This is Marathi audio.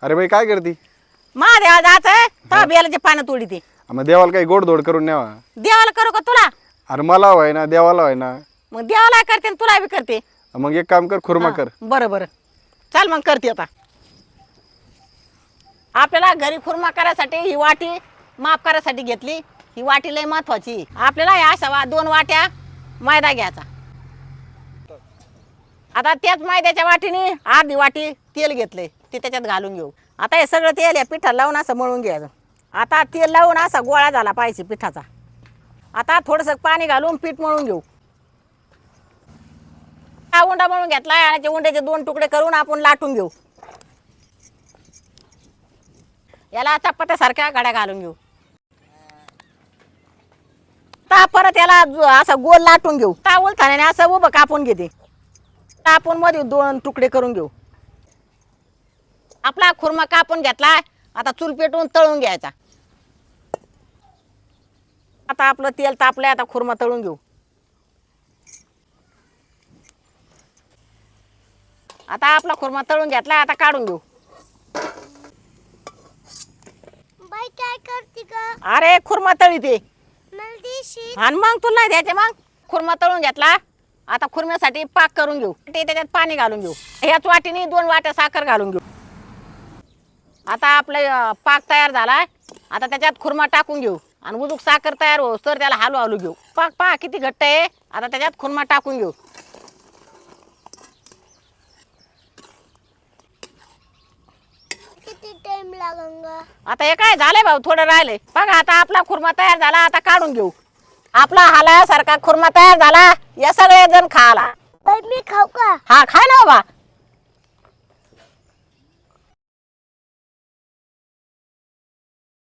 अरे बाई काय करती? महादेवा जायचंय तर बेलाचे पानं तोडी ते मग देवाला काही गोडधोड करून न्यावा. देवाला करू का तुला? अरे मला व्हाय ना, देवाला व्हाय ना. मग देवाला करते आणि तुला बी करते. मग एक काम कर, खुर्मा कर. बरं बरं चल मग करते आता. आपल्याला घरी खुर्मा करायसाठी ही वाटी माप करायसाठी घेतली. ही वाटी लय महत्वाची. आपल्याला या अशा 2 वाट्या मैदा घ्यायचा. आता त्याच मैद्याच्या वाटीने अर्धी वाटी तेल घेतले ते त्याच्यात घालून घेऊ. आता हे सगळं तेल या पिठाला लावून असं मळून घ्यायचं. आता तेल लावून असा गोळा झाला पाहिजे पिठाचा. आता थोडंसं पाणी घालून पीठ मळून घेऊ. हा उंडा मळून घेतला आणि उंड्याचे 2 तुकडे करून आपण लाटून घेऊ. याला चपात्यासारख्या घड्या घालून घेऊ. आता परत याला असं गोल लाटून घेऊ. उलथाण्याने असं उभं कापून घेते. आपण मध्ये 2 तुकडे करून घेऊ. आपला खुर्मा कापून घेतला. आता चूल पेटवून तळून घ्यायचा. आता आपलं तेल तापलंय. आता खुर्मा तळून घेऊ. आता आपला खुर्मा तळून घेतला. आता काढून घेऊ. बाई काय करते का? अरे खुर्मा तळी ते मला देशील? आणि मग तुला द्यायचे. मग खुर्मा तळून घेतला. आता खुर्म्यासाठी पाक करून घेऊ. ते त्याच्यात पाणी घालून घेऊ. ह्याच वाटीने 2 वाट्या साखर घालून घेऊ. आता आपला पाक तयार झालाय. आता त्याच्यात खुर्मा टाकून घेऊ आणि उजूक साखर तयार होस तर त्याला हलू हलू घेऊ. पाक पहा किती घट्ट आहे. आता त्याच्यात खुर्मा टाकून घेऊ. किती टाइम लागेल? आता हे काय झालंय भाऊ, थोडं राहिलंय. बघा आता आपला खुर्मा तयार झाला. आता काढून घेऊ. आपला हालासारखा खुर्मा तयार झाला. या सगळे जण खाला. बाई मी खाऊ का? हा खाय ना बाबा.